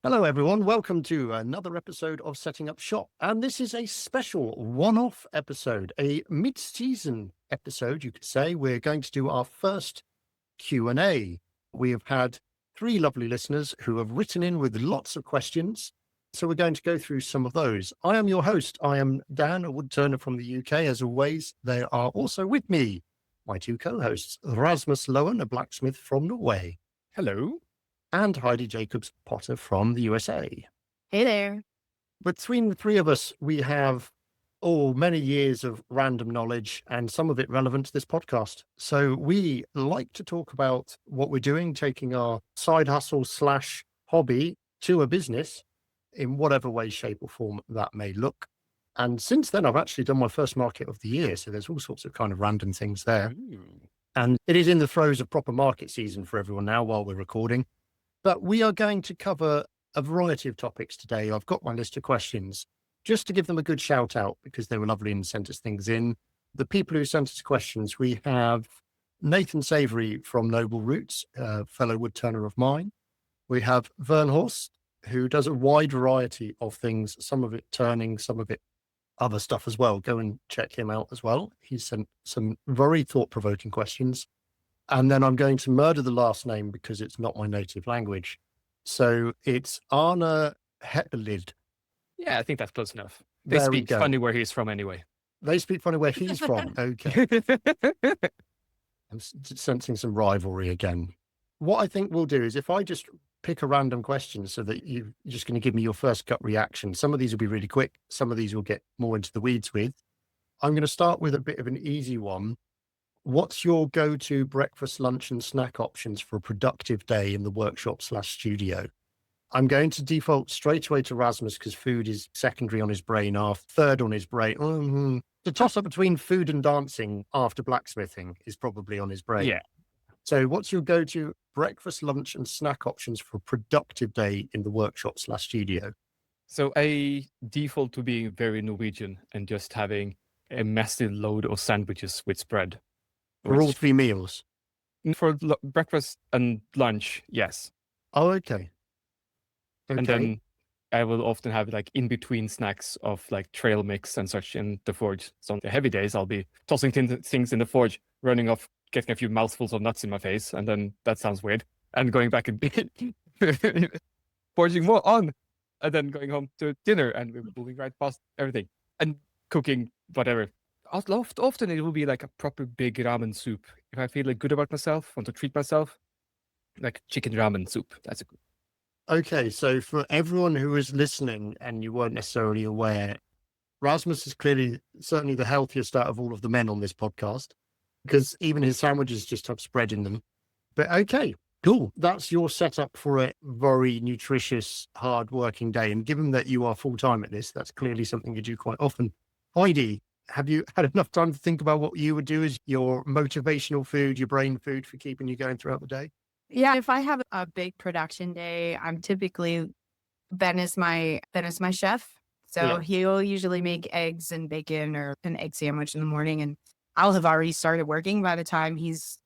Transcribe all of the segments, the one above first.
Hello, everyone. Welcome to another episode of Setting Up Shop. And this is a special one-off episode, a mid-season episode, you could say. We're going to do our first Q&A. We have had three lovely listeners who have written in with lots of questions. So we're going to go through some of those. I am your host. I am Dan, a woodturner from the UK. As always, they are also with me, my two co-hosts, Rasmus Loen, a blacksmith from Norway. Hello. And Heidi Jacobs, potter from the USA. Hey there. Between the three of us, we have many years of random knowledge and some of it relevant to this podcast. So we like to talk about what we're doing, taking our side hustle / hobby to a business in whatever way, shape or form that may look. And since then, I've actually done my first market of the year. So there's all sorts of kind of random things there. And it is in the throes of proper market season for everyone now while we're recording. But we are going to cover a variety of topics today. I've got my list of questions just to give them a good shout out because they were lovely and sent us things in. The people who sent us questions, we have Nathan Savory from Noble Roots, a fellow woodturner of mine. We have Vern Horst, who does a wide variety of things, some of it turning, some of it other stuff as well. Go and check him out as well. He sent some very thought-provoking questions. And then I'm going to murder the last name because it's not my native language. So it's Arne Hetlid. Yeah, I think that's close enough. They There we speak go. funny where he's from anyway. They speak funny where he's from. Okay. I'm sensing some rivalry again. What I think we'll do is if I just pick a random question so that you're just going to give me your first gut reaction. Some of these will be really quick. Some of these will get more into the weeds with. I'm going to start with a bit of an easy one. What's your go-to breakfast, lunch and snack options for a productive day in the workshop / studio? I'm going to default straight away to Rasmus because food is secondary on his brain, third on his brain. The toss-up between food and dancing after blacksmithing is probably on his brain. Yeah. So what's your go-to breakfast, lunch and snack options for a productive day in the workshop / studio? So I default to being very Norwegian and just having a massive load of sandwiches with spread. For all three meals? For breakfast and lunch, yes. Oh, okay. And then I will often have like in between snacks of like trail mix and such in the forge. So on the heavy days, I'll be tossing things in the forge, running off, getting a few mouthfuls of nuts in my face. And then that sounds weird. And going back and forging more on. And then going home to dinner and we're moving right past everything and cooking whatever. Often it will be like a proper big ramen soup. If I feel like good about myself, want to treat myself, like chicken ramen soup. That's a good. Okay, so for everyone who is listening and you weren't necessarily aware, Rasmus is certainly the healthiest out of all of the men on this podcast because even his sandwiches just have spread in them. But okay, cool. That's your setup for a very nutritious, hard-working day. And given that you are full-time at this, that's clearly something you do quite often. Heidi, have you had enough time to think about what you would do as your motivational food, your brain food for keeping you going throughout the day? Yeah, if I have a big production day, I'm typically Ben is my chef. So Yeah. he'll usually make eggs and bacon or an egg sandwich in the morning and I'll have already started working by the time he's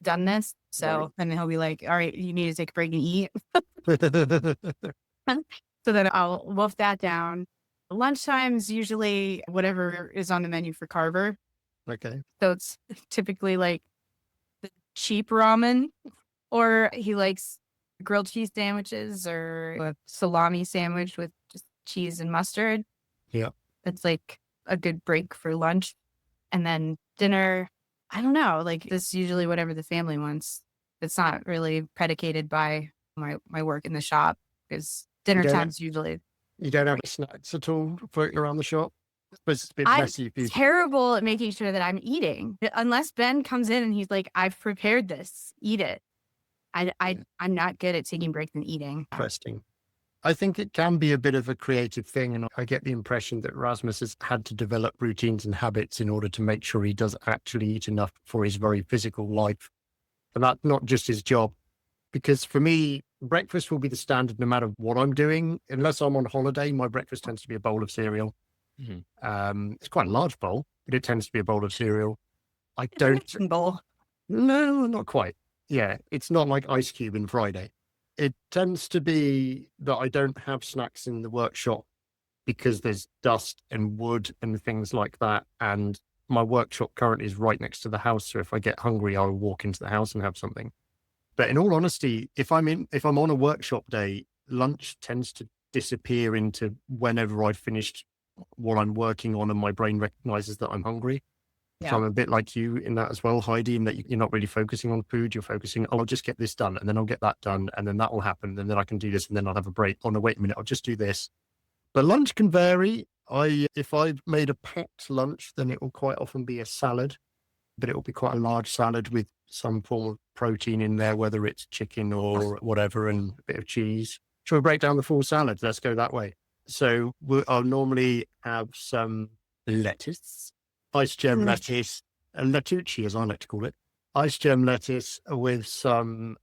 done this. So Right. then he'll be like, all right, you need to take a break and eat. So then I'll wolf that down. Lunchtime's usually whatever is on the menu for Carver. Okay. So it's typically like the cheap ramen, or he likes grilled cheese sandwiches or a salami sandwich with just cheese and mustard. Yeah. It's like a good break for lunch. And then dinner, I don't know, like it's usually whatever the family wants. It's not really predicated by my work in the shop because dinner time's usually. You don't have any snacks at all floating around the shop? I suppose it's a bit I'm messy if you... terrible at making sure that I'm eating. Unless Ben comes in and he's like, I've prepared this, eat it. I'm not good at taking breaks and eating. Interesting. I think it can be a bit of a creative thing. And I get the impression that Rasmus has had to develop routines and habits in order to make sure he does actually eat enough for his very physical life. And that's not just his job. Because for me, breakfast will be the standard no matter what I'm doing. Unless I'm on holiday, my breakfast tends to be a bowl of cereal. Mm-hmm. It's quite a large bowl, but it tends to be a bowl of cereal. I don't... Bowl. No, not quite. Yeah, it's not like Ice Cube and Friday. It tends to be that I don't have snacks in the workshop because there's dust and wood and things like that. And my workshop currently is right next to the house. So if I get hungry, I'll walk into the house and have something. But in all honesty, if I'm on a workshop day, lunch tends to disappear into whenever I've finished what I'm working on and my brain recognizes that I'm hungry. So Yeah. I'm a bit like you in that as well, Heidi, in that you're not really focusing on food. You're focusing, oh, I'll just get this done and then I'll get that done and then that will happen and then I can do this and then I'll have a break. Oh no, wait a minute, I'll just do this. But lunch can vary. If I've made a packed lunch, then it will quite often be a salad, but it will be quite a large salad with some form of protein in there, whether it's chicken or whatever, and a bit of cheese. Shall we break down the full salad? Let's go that way. So I'll normally have some lettuce, ice germ lettuce, lettuce as I like to call it, ice germ lettuce with some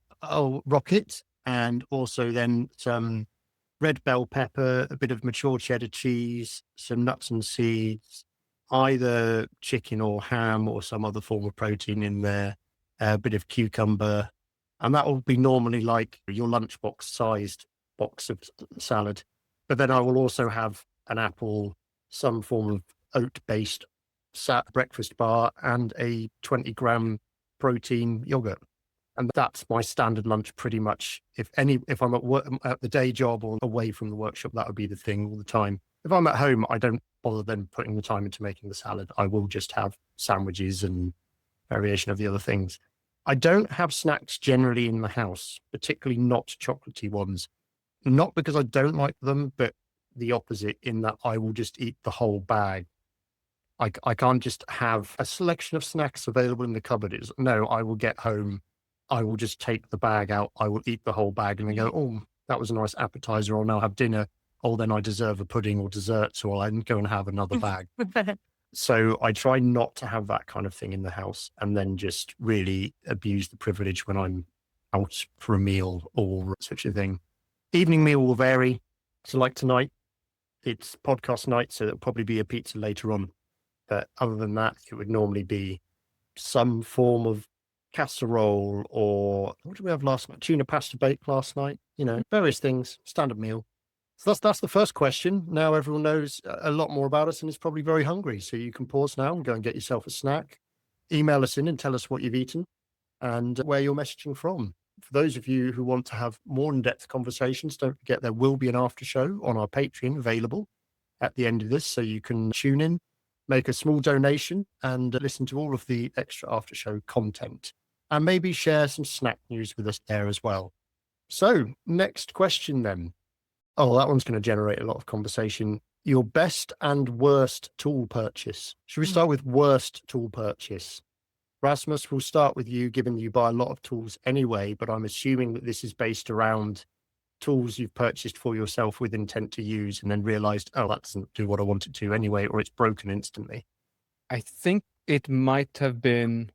rocket, and also then some red bell pepper, a bit of mature cheddar cheese, some nuts and seeds, either chicken or ham or some other form of protein in there, a bit of cucumber. And that will be normally like your lunchbox sized box of salad. But then I will also have an apple, some form of oat based breakfast bar, and a 20-gram protein yogurt. And that's my standard lunch pretty much. If I'm at work, at the day job or away from the workshop, that would be the thing all the time. If I'm at home, I don't bother then putting the time into making the salad. I will just have sandwiches and variation of the other things. I don't have snacks generally in the house, particularly not chocolatey ones. Not because I don't like them, but the opposite, in that I will just eat the whole bag. I can't just have a selection of snacks available in the cupboard. No, I will get home, I will just take the bag out, I will eat the whole bag and then go, oh, that was a nice appetizer, I'll now have dinner. Oh, then I deserve a pudding or dessert, so I'll go and have another bag. So I try not to have that kind of thing in the house, and then just really abuse the privilege when I'm out for a meal or such a thing. Evening meal will vary. So like tonight, it's podcast night, so it'll probably be a pizza later on. But other than that, it would normally be some form of casserole, or what did we have last night? Tuna pasta baked last night, various things, standard meal. So that's the first question. Now everyone knows a lot more about us and is probably very hungry. So you can pause now and go and get yourself a snack. Email us in and tell us what you've eaten and where you're messaging from. For those of you who want to have more in-depth conversations, don't forget there will be an after show on our Patreon available at the end of this. So you can tune in, make a small donation and listen to all of the extra after show content, and maybe share some snack news with us there as well. So next question then. Oh, that one's going to generate a lot of conversation. Your best and worst tool purchase. Should we start with worst tool purchase? Rasmus, we'll start with you, given you buy a lot of tools anyway, but I'm assuming that this is based around tools you've purchased for yourself with intent to use and then realized, oh, that doesn't do what I want it to anyway, or it's broken instantly. I think it might have been,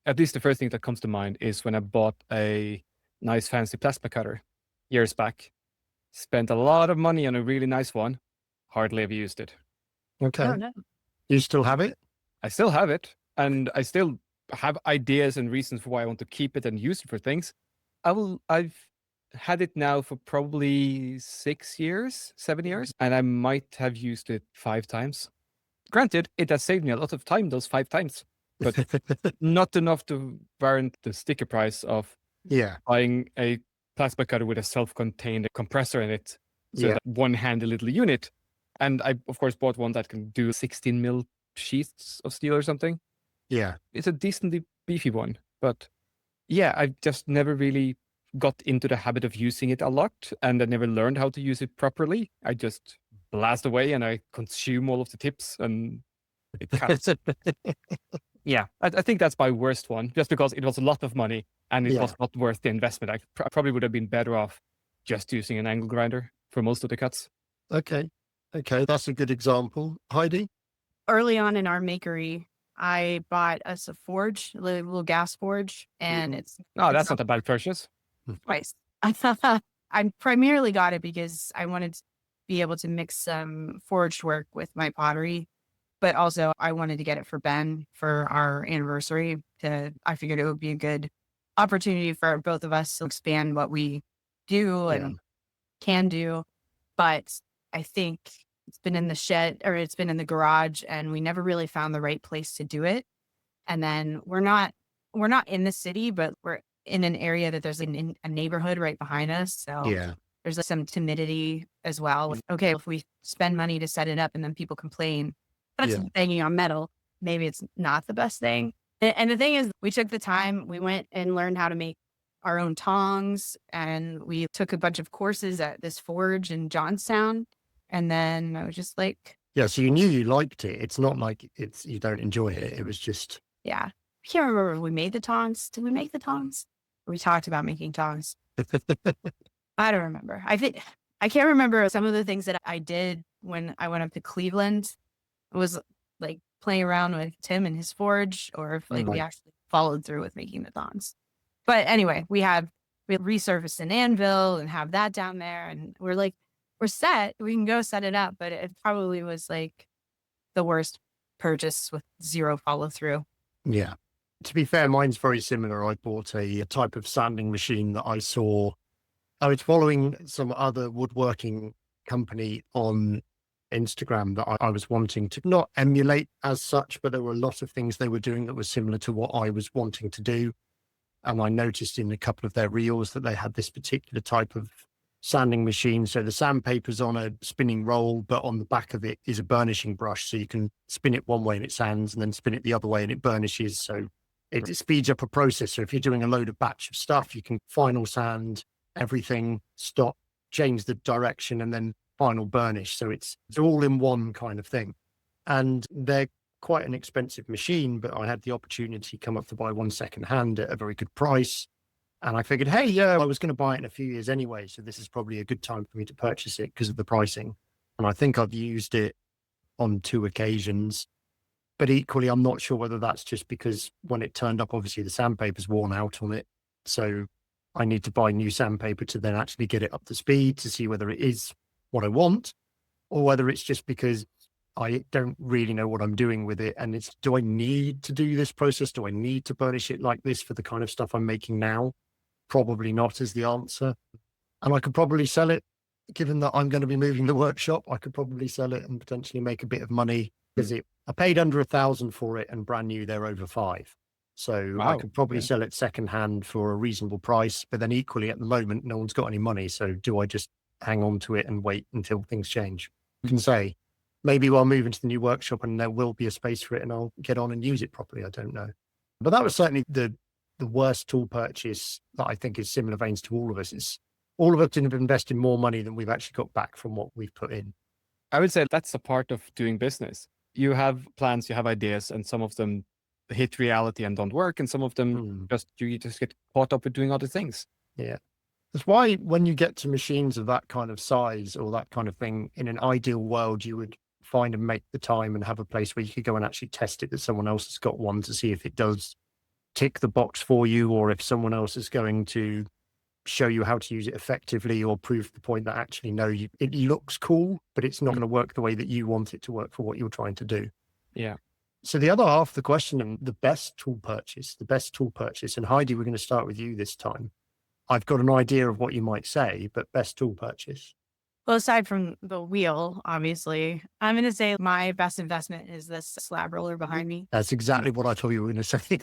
at least the first thing that comes to mind is when I bought a nice fancy plasma cutter years back. Spent a lot of money on a really nice one. Hardly ever used it. Okay. Oh, no. You still have it? I still have it, and I still have ideas and reasons for why I want to keep it and use it for things. I've had it now for probably 7 years, and I might have used it 5 times. Granted, it has saved me a lot of time those 5 times, but not enough to warrant the sticker price of buying a plasma cutter with a self-contained compressor in it. So that one-handy little unit. And I, of course, bought one that can do 16 mil sheets of steel or something. Yeah. It's a decently beefy one. But yeah, I just never really got into the habit of using it a lot. And I never learned how to use it properly. I just blast away and I consume all of the tips. And it cuts. Yeah, I think that's my worst one, just because it was a lot of money and it was not worth the investment. I probably would have been better off just using an angle grinder for most of the cuts. Okay, that's a good example. Heidi? Early on in our makery, I bought us a forge, a little gas forge, and it's that's not a bad purchase. Twice. I primarily got it because I wanted to be able to mix some forged work with my pottery. But also I wanted to get it for Ben for our anniversary. I figured it would be a good opportunity for both of us to expand what we do and can do. But I think it's been in the shed or it's been in the garage and we never really found the right place to do it. And then we're not in the city, but we're in an area that there's a neighborhood right behind us. So there's some timidity as well. Okay, if we spend money to set it up and then people complain, that's banging on metal. Maybe it's not the best thing. And the thing is, we took the time, we went and learned how to make our own tongs, and we took a bunch of courses at this forge in Johnstown. And then I was just like, so you knew you liked it. It's not like you don't enjoy it. It was just, I can't remember if we made the tongs. Did we make the tongs? We talked about making tongs. I don't remember. I can't remember some of the things that I did when I went up to Cleveland. It was like playing around with Tim and his forge, or if we actually followed through with making the tongs. But anyway, we resurfaced an anvil and have that down there, and we're set. We can go set it up, but it probably was like the worst purchase with zero follow through. Yeah. To be fair, mine's very similar. I bought a type of sanding machine that I saw. I was following some other woodworking company on Instagram that I was wanting to not emulate as such, but there were a lot of things they were doing that were similar to what I was wanting to do. And I noticed in a couple of their reels that they had this particular type of sanding machine. So the sandpaper's on a spinning roll, but on the back of it is a burnishing brush. So you can spin it one way and it sands, and then spin it the other way and it burnishes. So it speeds up a process. So if you're doing a load of batch of stuff, you can final sand everything, stop, change the direction, and then final burnish. So it's all in one kind of thing. And they're quite an expensive machine, but I had the opportunity come up to buy one second hand at a very good price. And I figured, hey, I was going to buy it in a few years anyway, so this is probably a good time for me to purchase it because of the pricing. And I think I've used it on 2 occasions. But equally, I'm not sure whether that's just because when it turned up, obviously the sandpaper's worn out on it. So I need to buy new sandpaper to then actually get it up to speed to see whether it is what I want, or whether it's just because I don't really know what I'm doing with it. And do I need to do this process? Do I need to burnish it like this for the kind of stuff I'm making now? Probably not is the answer. And I could probably sell it, given that I'm going to be moving the workshop. I could probably sell it and potentially make a bit of money, because I paid under 1,000 for it, and brand new they're over 5. So I could probably sell it secondhand for a reasonable price. But then equally at the moment, no one's got any money. So do I just hang on to it and wait until things change? You can say, maybe I'll move into the new workshop and there will be a space for it and I'll get on and use it properly. I don't know. But that was certainly the worst tool purchase that I think is similar veins to all of us. It's all of us have invested more money than we've actually got back from what we've put in. I would say that's a part of doing business. You have plans, you have ideas, and some of them hit reality and don't work, and some of them you just get caught up with doing other things. Yeah. That's why when you get to machines of that kind of size or that kind of thing, in an ideal world, you would find and make the time and have a place where you could go and actually test it, that someone else has got one, to see if it does tick the box for you, or if someone else is going to show you how to use it effectively, or prove the point that actually, no, it looks cool, but it's not going to work the way that you want it to work for what you're trying to do. Yeah. So the other half of the question, the best tool purchase, and Heidi, we're going to start with you this time. I've got an idea of what you might say, but best tool purchase. Well, aside from the wheel, obviously, I'm going to say my best investment is this slab roller behind me. That's exactly what I thought you were going to say.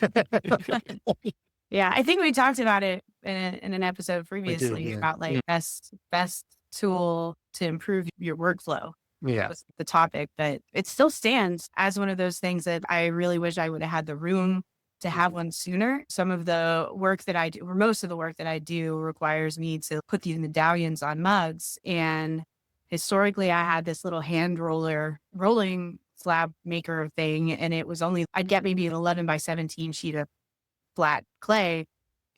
Yeah, I think we talked about it in an episode previously about like best tool to improve your workflow. Yeah, was the topic, but it still stands as one of those things that I really wish I would have had the room to have one sooner. Some of the work that I do, or most of the work that I do, requires me to put these medallions on mugs. And historically, I had this little hand rolling slab maker thing, and it was I'd get maybe an 11 by 17 sheet of flat clay,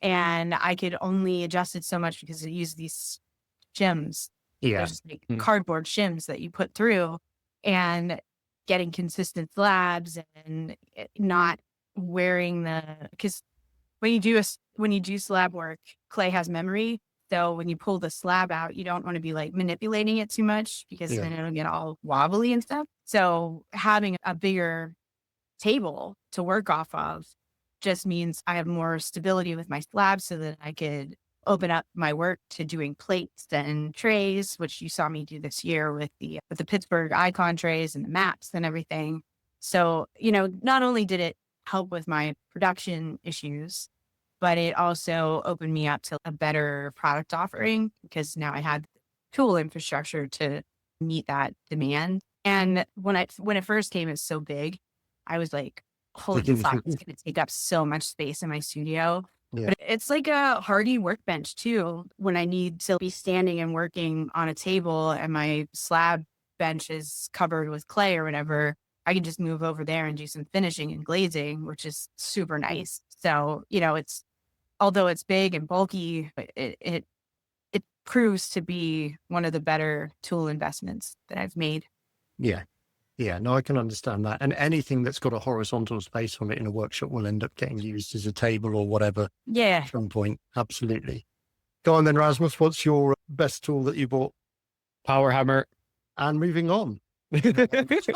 and I could only adjust it so much because it used these shims. Yeah. There's like cardboard shims that you put through, and getting consistent slabs and not wearing because when you do slab work, clay has memory. So when you pull the slab out, you don't want to be like manipulating it too much, because then it'll get all wobbly and stuff. So having a bigger table to work off of just means I have more stability with my slabs, so that I could open up my work to doing plates and trays, which you saw me do this year with the Pittsburgh icon trays and the maps and everything. So, not only did it help with my production issues, but it also opened me up to a better product offering because now I had tool infrastructure to meet that demand. And when it first came, it's so big, I was like, holy fuck, it's going to take up so much space in my studio. Yeah. But it's like a hardy workbench too. When I need to be standing and working on a table and my slab bench is covered with clay or whatever, I can just move over there and do some finishing and glazing, which is super nice. So, although it's big and bulky, it proves to be one of the better tool investments that I've made. Yeah. Yeah, no, I can understand that. And anything that's got a horizontal space on it in a workshop will end up getting used as a table or whatever. Yeah. At some point. Absolutely. Go on then, Rasmus. What's your best tool that you bought? Power hammer. And moving on. It's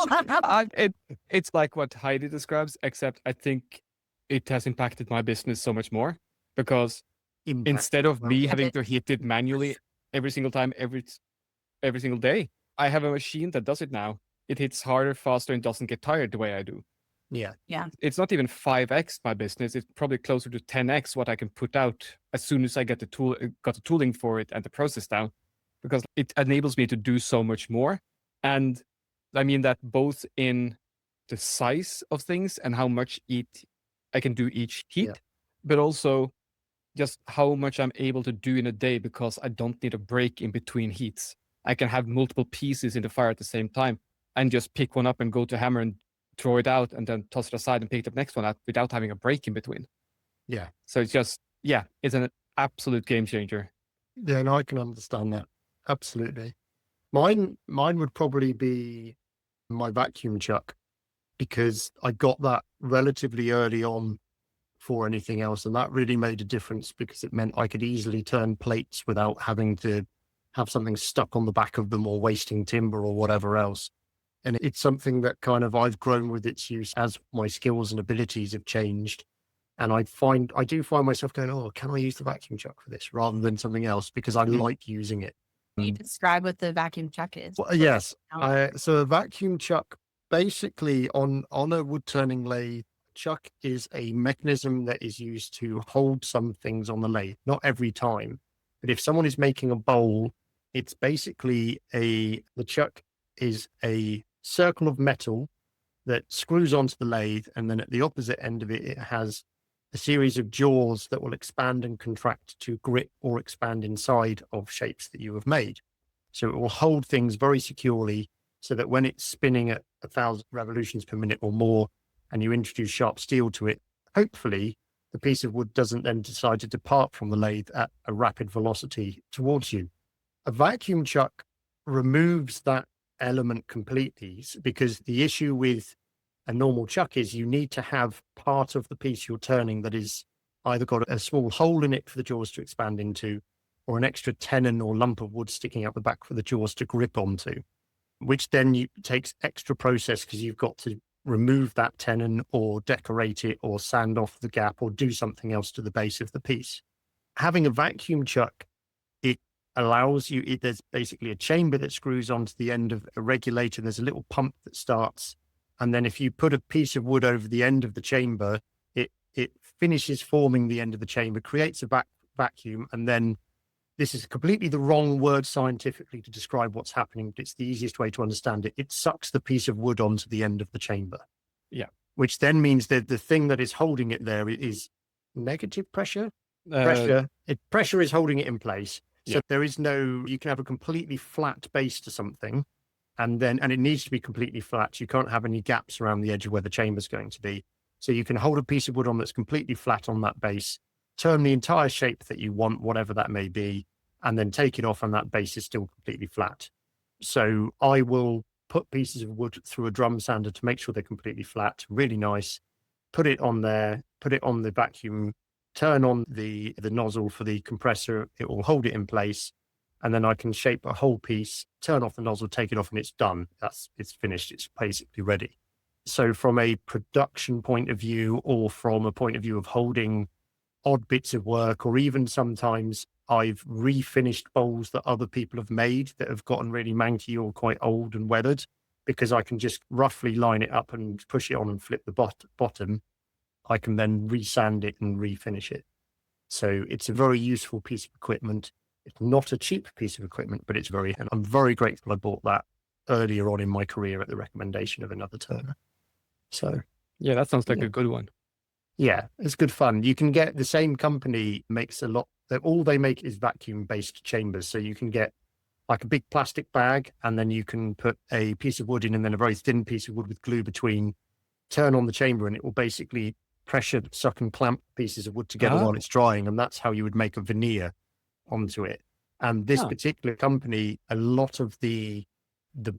like what Heidi describes, except I think it has impacted my business so much more because instead of me having to hit it manually every single time, every single day, I have a machine that does it now. It hits harder, faster, and doesn't get tired the way I do. Yeah. Yeah. It's not even 5x my business. It's probably closer to 10x what I can put out as soon as I got the tooling for it and the process down, because it enables me to do so much more. And I mean that both in the size of things and how much I can do each heat, but also just how much I'm able to do in a day because I don't need a break in between heats. I can have multiple pieces in the fire at the same time and just pick one up and go to hammer and throw it out and then toss it aside and pick the next one up without having a break in between. Yeah. So it's just, it's an absolute game changer. Yeah, no, I can understand that. Absolutely. Mine would probably be my vacuum chuck because I got that relatively early on for anything else. And that really made a difference because it meant I could easily turn plates without having to have something stuck on the back of them or wasting timber or whatever else. And it's something that kind of I've grown with its use as my skills and abilities have changed. And I do find myself going, oh, can I use the vacuum chuck for this rather than something else? Because I like using it. Can you describe what the vacuum chuck is? Well, yes. So a vacuum chuck, basically on a wood turning lathe, chuck is a mechanism that is used to hold some things on the lathe. Not every time, but if someone is making a bowl, it's basically the chuck is a circle of metal that screws onto the lathe, and then at the opposite end of it, it has a series of jaws that will expand and contract to grip or expand inside of shapes that you have made. So it will hold things very securely so that when it's spinning at 1,000 revolutions per minute or more, and you introduce sharp steel to it, hopefully the piece of wood doesn't then decide to depart from the lathe at a rapid velocity towards you. A vacuum chuck removes that element completely, because the issue with a normal chuck is you need to have part of the piece you're turning that is either got a small hole in it for the jaws to expand into, or an extra tenon or lump of wood sticking out the back for the jaws to grip onto, which then takes extra process because you've got to remove that tenon or decorate it or sand off the gap or do something else to the base of the piece. Having a vacuum chuck, it allows you, there's basically a chamber that screws onto the end of a regulator. There's a little pump that starts. And then if you put a piece of wood over the end of the chamber, it finishes forming the end of the chamber, creates a vacuum. And then this is completely the wrong word scientifically to describe what's happening, but it's the easiest way to understand it. It sucks the piece of wood onto the end of the chamber. Yeah. Which then means that the thing that is holding it there is negative pressure. Pressure is holding it in place. So there is you can have a completely flat base to something, and it needs to be completely flat. You can't have any gaps around the edge of where the chamber is going to be. So you can hold a piece of wood on that's completely flat on that base, turn the entire shape that you want, whatever that may be, and then take it off and that base is still completely flat. So I will put pieces of wood through a drum sander to make sure they're completely flat, really nice, put it on there, put it on the vacuum, turn on the nozzle for the compressor, it will hold it in place, and then I can shape a whole piece, turn off the nozzle, take it off, and it's done. It's finished, it's basically ready. So from a production point of view, or from a point of view of holding odd bits of work, or even sometimes I've refinished bowls that other people have made that have gotten really manky or quite old and weathered, because I can just roughly line it up and push it on and flip the bottom. I can then resand it and refinish it. So it's a very useful piece of equipment. It's not a cheap piece of equipment, but and I'm very grateful I bought that earlier on in my career at the recommendation of another turner. So yeah, that sounds like a good one. Yeah, it's good fun. You can get, the same company makes all they make is vacuum based chambers. So you can get like a big plastic bag, and then you can put a piece of wood in, and then a very thin piece of wood with glue between, turn on the chamber, and it will basically pressure suck and clamp pieces of wood together while it's drying. And that's how you would make a veneer onto it. And this particular company, a lot of the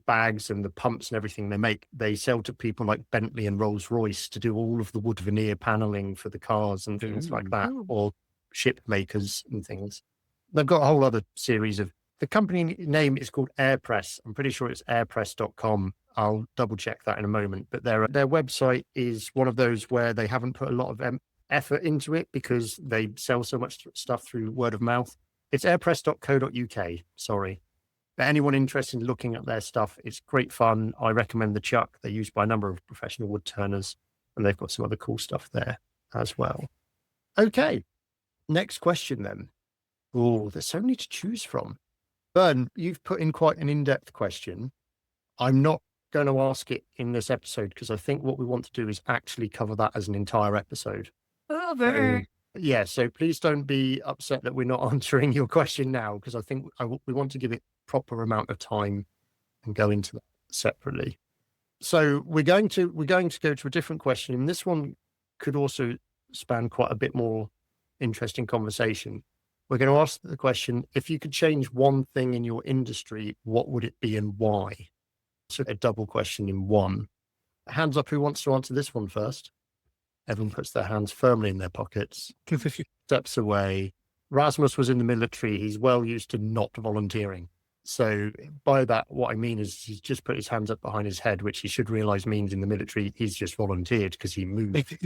bags and the pumps and everything they sell to people like Bentley and Rolls-Royce to do all of the wood veneer paneling for the cars and things like that, or ship makers and things. They've got a whole other series of, the company name is called Airpress. I'm pretty sure it's airpress.com. I'll double check that in a moment. But their website is one of those where they haven't put a lot of effort into it because they sell so much stuff through word of mouth. It's airpress.co.uk. Sorry. But anyone interested in looking at their stuff, it's great fun. I recommend the chuck. They're used by a number of professional wood turners, and they've got some other cool stuff there as well. Okay. Next question then. Oh, there's so many to choose from. Bern, you've put in quite an in-depth question. I'm not going to ask it in this episode because I think what we want to do is actually cover that as an entire episode. Over. Yeah, so please don't be upset that we're not answering your question now, because I think we want to give it proper amount of time and go into that separately. So we're going to go to a different question, and this one could also span quite a bit more interesting conversation. We're going to ask the question, if you could change one thing in your industry, what would it be and why? So a double question in one. Hands up, who wants to answer this one first? Everyone puts their hands firmly in their pockets, steps away. Rasmus was in the military. He's well used to not volunteering. So by that, what I mean is he's just put his hands up behind his head, which he should realize means in the military, he's just volunteered because he moved.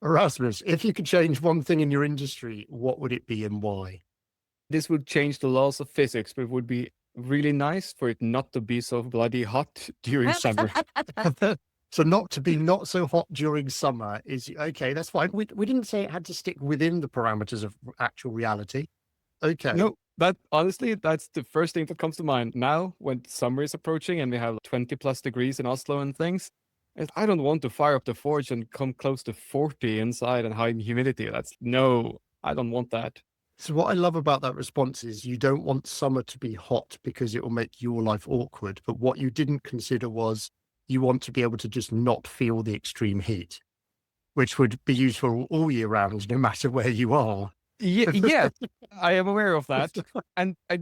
Rasmus, if you could change one thing in your industry, what would it be and why? This would change the laws of physics, but it would be really nice for it not to be so bloody hot during summer. So not to be not so hot during summer is okay. That's fine. We didn't say it had to stick within the parameters of actual reality. Okay. No, honestly, that's the first thing that comes to mind now when summer is approaching and we have 20 plus degrees in Oslo and things. I don't want to fire up the forge and come close to 40 inside and high humidity. I don't want that. So what I love about that response is you don't want summer to be hot because it will make your life awkward. But what you didn't consider was you want to be able to just not feel the extreme heat, which would be useful all year round, no matter where you are. Yeah, I am aware of that. And I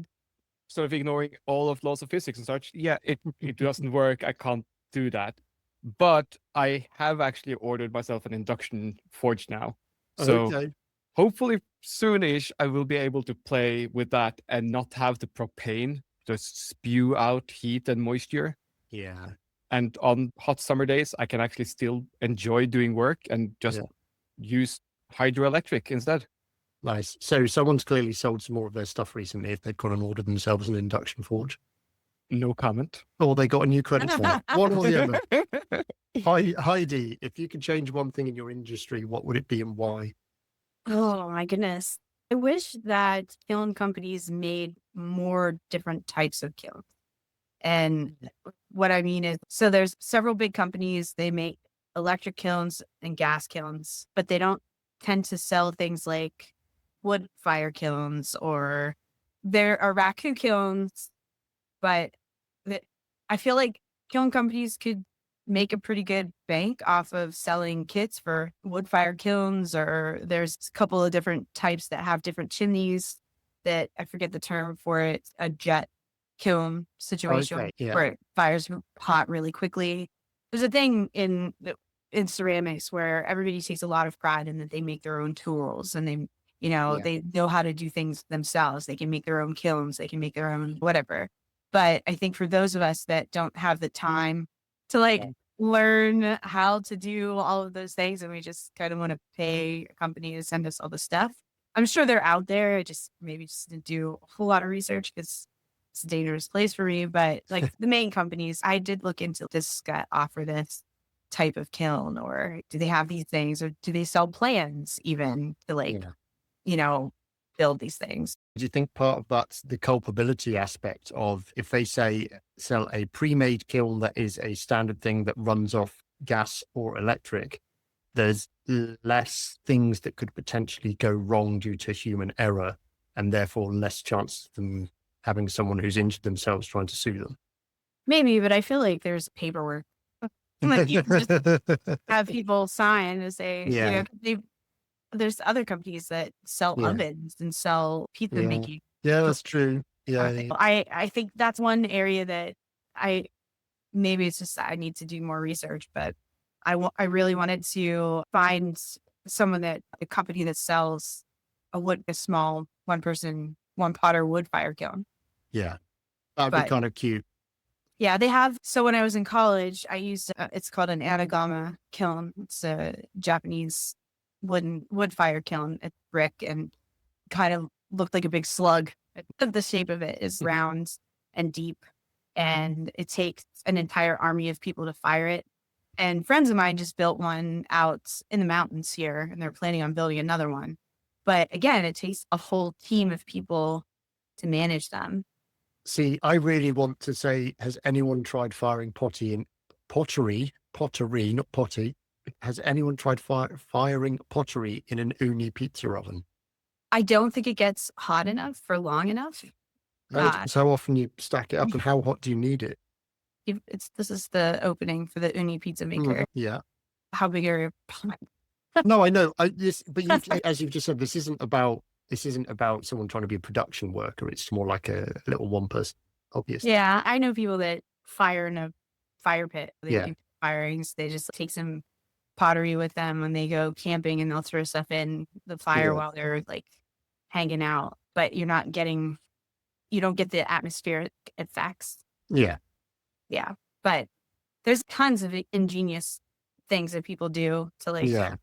sort of ignoring all of laws of physics and such. Yeah, it doesn't work. I can't do that. But I have actually ordered myself an induction forge now. So hopefully soonish I will be able to play with that and not have the propane just spew out heat and moisture. Yeah. And on hot summer days, I can actually still enjoy doing work and just use hydroelectric instead. Nice. So someone's clearly sold some more of their stuff recently if they've gone and ordered themselves an induction forge. No comment. Or they got a new credit card. One or the other. Heidi, if you could change one thing in your industry, what would it be and why? Oh my goodness. I wish that kiln companies made more different types of kilns. And what I mean is, so there's several big companies, they make electric kilns and gas kilns, but they don't tend to sell things like wood fire kilns, or there are raku kilns, but I feel like kiln companies could make a pretty good bank off of selling kits for wood fire kilns, or there's a couple of different types that have different chimneys that I forget the term for it, a jet kiln situation where it fires hot really quickly. There's a thing in ceramics where everybody takes a lot of pride in that they make their own tools, and they they know how to do things themselves. They can make their own kilns, they can make their own whatever. But I think for those of us that don't have the time to learn how to do all of those things, and we just kind of want to pay a company to send us all the stuff. I'm sure they're out there. I just didn't do a whole lot of research because it's a dangerous place for me. But like the main companies, I did look into this offer this type of kiln, or do they have these things, or do they sell plans even to like, build these things? Do you think part of that's the culpability aspect of if they sell a pre-made kiln that is a standard thing that runs off gas or electric, there's less things that could potentially go wrong due to human error, and therefore less chance of them having someone who's injured themselves trying to sue them? Maybe, but I feel like there's paperwork. Like you can just have people sign and say, there's other companies that sell ovens and sell pizza making. Yeah, that's true. Yeah. I think that's one area that maybe it's just I need to do more research, but I really wanted to find a company that sells a small one potter wood fire kiln. Yeah. That'd be kind of cute. Yeah, they have. So when I was in college, I used, it's called an Atagama kiln. It's a Japanese wood fire kiln. It's brick and kind of looked like a big slug. The shape of it is round and deep, and it takes an entire army of people to fire it. And friends of mine just built one out in the mountains here, and they're planning on building another one. But again, it takes a whole team of people to manage them. See, I really want to say, has anyone tried firing pottery, not potty. Has anyone tried firing pottery in an uni pizza oven? I don't think it gets hot enough for long enough. So often you stack it up, and how hot do you need it? This is the opening for the uni pizza maker. Yeah. How big are your? No, I know. As you've just said, this isn't about someone trying to be a production worker. It's more like a little one person, obviously. Yeah, I know people that fire in a fire pit. They do firings. They just take some pottery with them when they go camping, and they'll throw stuff in the fire while they're like hanging out. But you don't get the atmospheric effects. Yeah. Yeah. But there's tons of ingenious things that people do to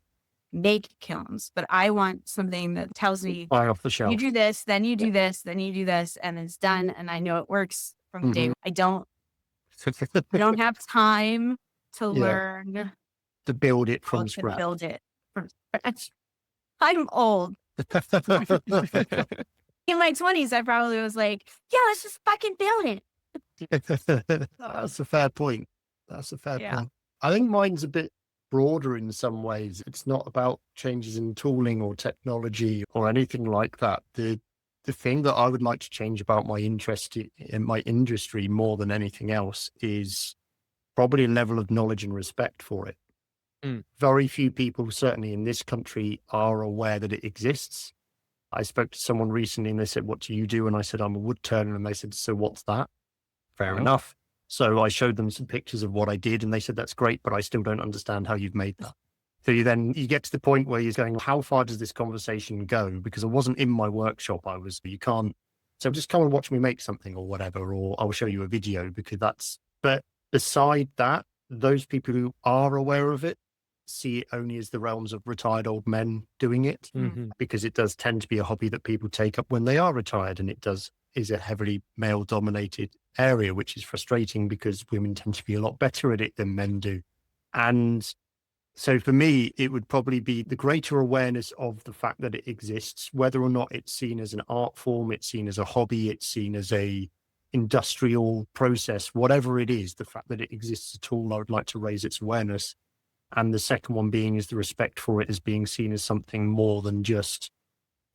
make kilns. But I want something that tells me fire off the shelf. You do this, then you do this, then you do this, and it's done. And I know it works from the day. I don't have time to learn to build it from scratch. I'm old. In my 20s, I probably was like, yeah, let's just fucking build it. That's a fair point. Point. I think mine's a bit broader in some ways. It's not about changes in tooling or technology or anything like that. The thing that I would like to change about my interest in my industry more than anything else is probably a level of knowledge and respect for it. Very few people, certainly in this country, are aware that it exists. I spoke to someone recently and they said, "What do you do?" And I said, "I'm a wood turner." And they said, "So what's that?" Fair enough. So I showed them some pictures of what I did, and they said, "That's great, but I still don't understand how you've made that." So you get to the point where you're going, how far does this conversation go? Because I wasn't in my workshop. So just come and watch me make something or whatever, or I'll show you a video but beside that, those people who are aware of it see it only as the realms of retired old men doing it, because it does tend to be a hobby that people take up when they are retired, and is a heavily male dominated area, which is frustrating because women tend to be a lot better at it than men do. And so for me, it would probably be the greater awareness of the fact that it exists, whether or not it's seen as an art form, it's seen as a hobby, it's seen as a industrial process, whatever it is, the fact that it exists at all, I would like to raise its awareness. And the second one being is the respect for it as being seen as something more than just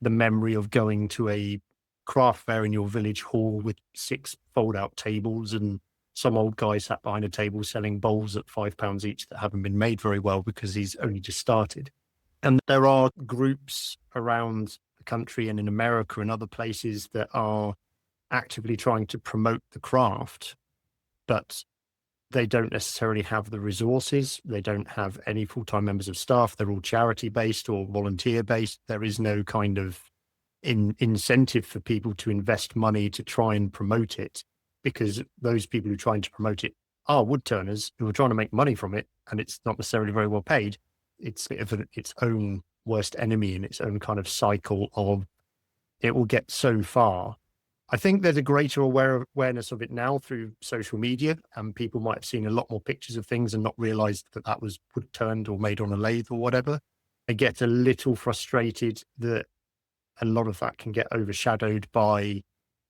the memory of going to a craft fair in your village hall with 6 fold-out tables and some old guy sat behind a table selling bowls at £5 each that haven't been made very well because he's only just started. And there are groups around the country and in America and other places that are actively trying to promote the craft, but they don't necessarily have the resources. They don't have any full-time members of staff. They're all charity-based or volunteer-based. There is no kind of incentive for people to invest money to try and promote it, because those people who are trying to promote it are wood turners who are trying to make money from it, and it's not necessarily very well paid. It's a bit of its own worst enemy in its own kind of cycle of it will get so far. I think there's a greater awareness of it now through social media, and people might have seen a lot more pictures of things and not realized that that was wood turned or made on a lathe or whatever. I get a little frustrated that a lot of that can get overshadowed by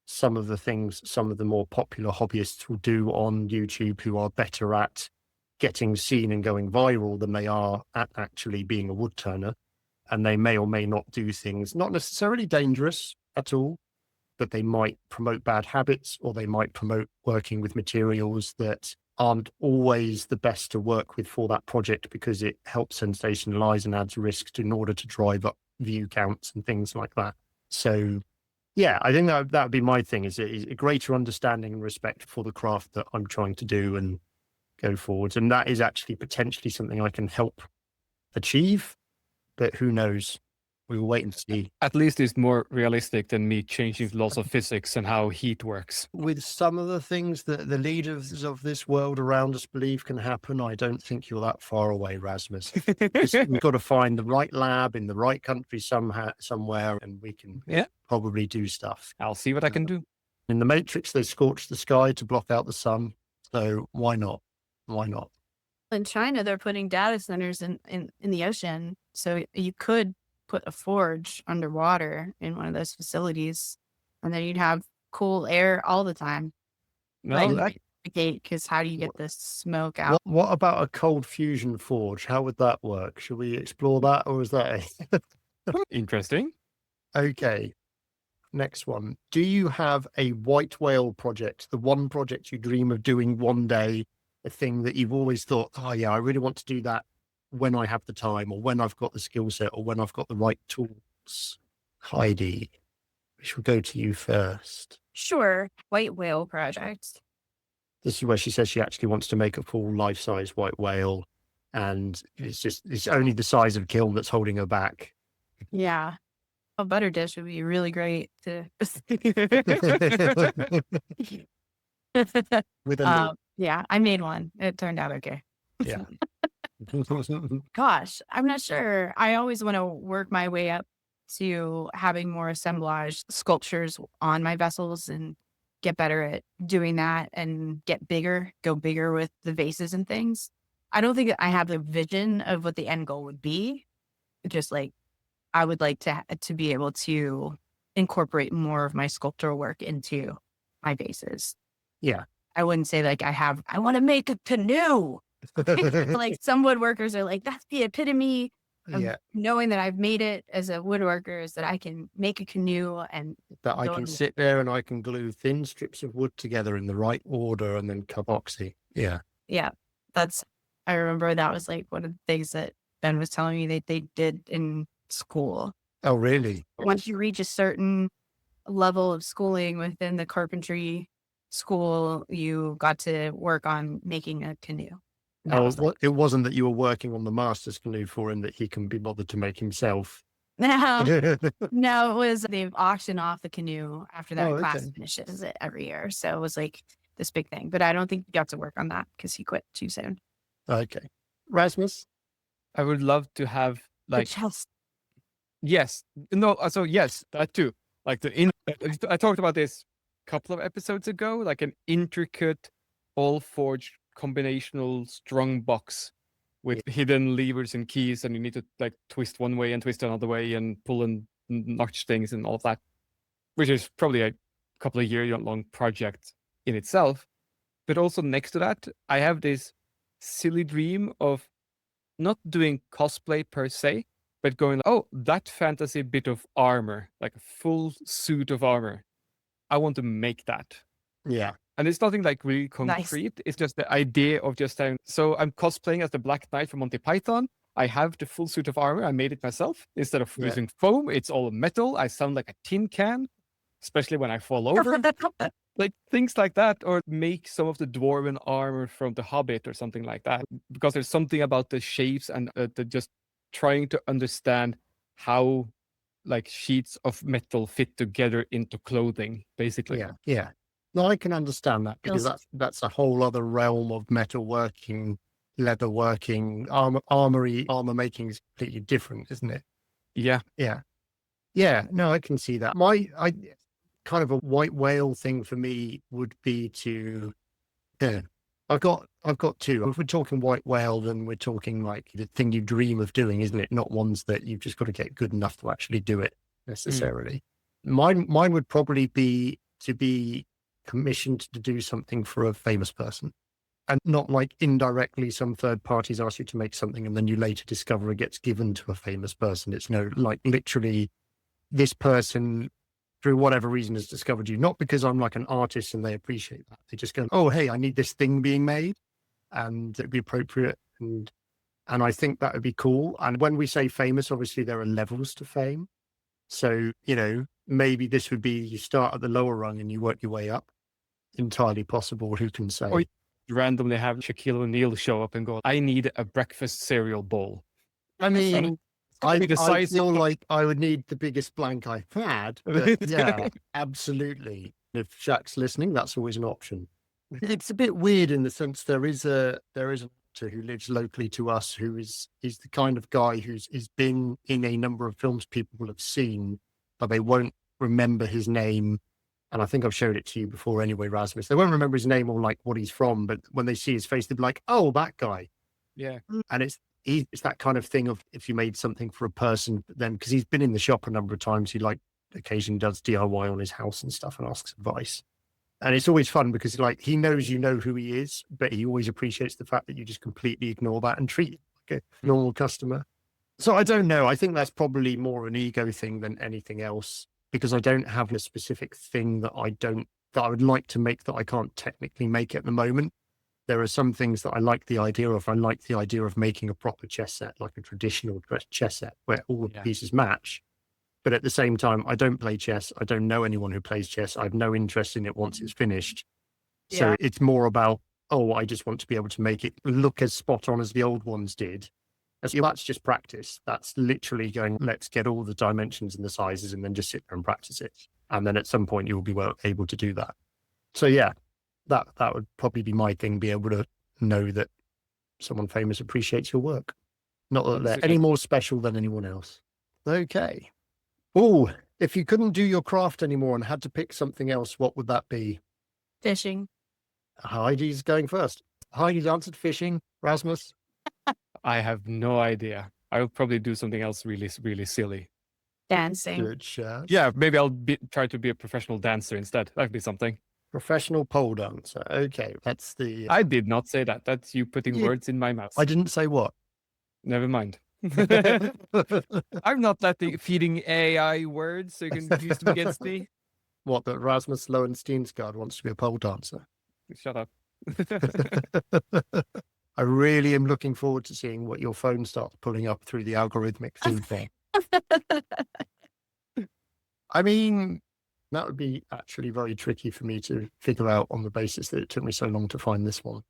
some of the things some of the more popular hobbyists will do on YouTube, who are better at getting seen and going viral than they are at actually being a wood turner. And they may or may not do things not necessarily dangerous at all, but they might promote bad habits, or they might promote working with materials that aren't always the best to work with for that project, because it helps sensationalize and adds risk in order to drive up view counts and things like that. So yeah, I think that would be my thing, is a greater understanding and respect for the craft that I'm trying to do and go forwards. And that is actually potentially something I can help achieve, but who knows? We will wait and see. At least it's more realistic than me changing laws of physics and how heat works. With some of the things that the leaders of this world around us believe can happen, I don't think you're that far away, Rasmus. We've got to find the right lab in the right country somewhere, and we can probably do stuff. I'll see what I can do. In the Matrix, they scorched the sky to block out the sun. So why not? Why not? In China, they're putting data centers in the ocean. So you could put a forge underwater in one of those facilities, and then you'd have cool air all the time. No, Because how do you get this smoke out? What about a cold fusion forge? How would that work? Should we explore that, or is that interesting? Okay. Next one. Do you have a white whale project, the one project you dream of doing one day, a thing that you've always thought, oh yeah, I really want to do that when I have the time, or when I've got the skill set, or when I've got the right tools? Heidi, we shall go to you first. Sure. White whale project. This is where she says she actually wants to make a full life-size white whale, and it's only the size of kiln that's holding her back. Yeah. A butter dish would be really great to With a yeah, I made one. It turned out okay. yeah. Gosh, I'm not sure. I always want to work my way up to having more assemblage sculptures on my vessels and get better at doing that and go bigger with the vases and things. I don't think I have the vision of what the end goal would be. Just like I would like to be able to incorporate more of my sculptural work into my vases. Yeah. I wouldn't say like I want to make a canoe. Like some woodworkers are like, that's the epitome of knowing that I've made it as a woodworker, is that I can make a canoe and that I can sit there and I can glue thin strips of wood together in the right order and then carboxy. Yeah. Yeah. I remember that was like one of the things that Ben was telling me that they did in school. Oh, really? Once you reach a certain level of schooling within the carpentry school, you got to work on making a canoe. It wasn't that you were working on the master's canoe for him that he can be bothered to make himself. No, it was they auction off the canoe after that class finishes it every year. So it was like this big thing. But I don't think he got to work on that because he quit too soon. Okay. Rasmus? I would love to have like yes. No, so yes, that too. Like I talked about this a couple of episodes ago, like an intricate all forged combinational strong box with hidden levers and keys, and you need to like twist one way and twist another way and pull and notch things and all of that, which is probably a couple of year long project in itself. But also next to that, I have this silly dream of not doing cosplay per se, but going, oh, that fantasy bit of armor, like a full suit of armor. I want to make that. Yeah. And it's nothing like really concrete. Nice. It's just the idea of just saying, so I'm cosplaying as the Black Knight from Monty Python. I have the full suit of armor. I made it myself. Instead of using foam, it's all metal. I sound like a tin can, especially when I fall over. Like things like that, or make some of the dwarven armor from The Hobbit or something like that. Because there's something about the shapes and the just trying to understand how like sheets of metal fit together into clothing, basically. Yeah. No, I can understand that because that's a whole other realm of metalworking, leatherworking, armor making is completely different, isn't it? Yeah. Yeah. Yeah. No, I can see that. I kind of a white whale thing for me would be to, yeah, I've got two. If we're talking white whale, then we're talking like the thing you dream of doing, isn't it? Not ones that you've just got to get good enough to actually do it necessarily. Mine would probably be to be commissioned to do something for a famous person, and not like indirectly some third parties ask you to make something and then you later discover it gets given to a famous person. It's no, like literally this person through whatever reason has discovered you, not because I'm like an artist and they appreciate that. They just go, oh, hey, I need this thing being made and it'd be appropriate. And I think that would be cool. And when we say famous, obviously there are levels to fame. So, maybe this would be you start at the lower rung and you work your way up. Entirely possible. Who can say? Or randomly have Shaquille O'Neal show up and go, I need a breakfast cereal bowl. I mean, I size feel like I would need the biggest blank I've had. But yeah, absolutely. If Shaq's listening, that's always an option. It's a bit weird in the sense there is an actor who lives locally to us who he's the kind of guy who's been in a number of films people will have seen, but they won't remember his name. And I think I've showed it to you before anyway, Rasmus. They won't remember his name or like what he's from, but when they see his face, they'll be like, oh, that guy. Yeah. And it's that kind of thing of if you made something for a person, then because he's been in the shop a number of times, he like occasionally does DIY on his house and stuff and asks advice. And it's always fun because like he knows who he is, but he always appreciates the fact that you just completely ignore that and treat him like a normal customer. So I don't know. I think that's probably more an ego thing than anything else, because I don't have a specific thing that I would like to make that I can't technically make at the moment. There are some things that I like the idea of. I like the idea of making a proper chess set, like a traditional chess set where all the pieces match. But at the same time, I don't play chess. I don't know anyone who plays chess. I have no interest in it once it's finished. So it's more about, I just want to be able to make it look as spot on as the old ones did. And so that's just practice. That's literally going, let's get all the dimensions and the sizes and then just sit there and practice it. And then at some point you'll be able to do that. So yeah, that would probably be my thing, be able to know that someone famous appreciates your work. Not that they're any more special than anyone else. Okay. Oh, if you couldn't do your craft anymore and had to pick something else, what would that be? Fishing. Heidi's going first. Heidi's answered fishing. Rasmus? I have no idea. I would probably do something else really, really silly. Dancing. Good shot. Yeah, maybe I'll try to be a professional dancer instead. That'd be something. Professional pole dancer. Okay, that's the... I did not say that. That's you putting words in my mouth. I didn't say what. Never mind. I'm not feeding AI words so you can use them against me. What, that Rasmus Loen wants to be a pole dancer? Shut up. I really am looking forward to seeing what your phone starts pulling up through the algorithmic feedback. I mean, that would be actually very tricky for me to figure out on the basis that it took me so long to find this one.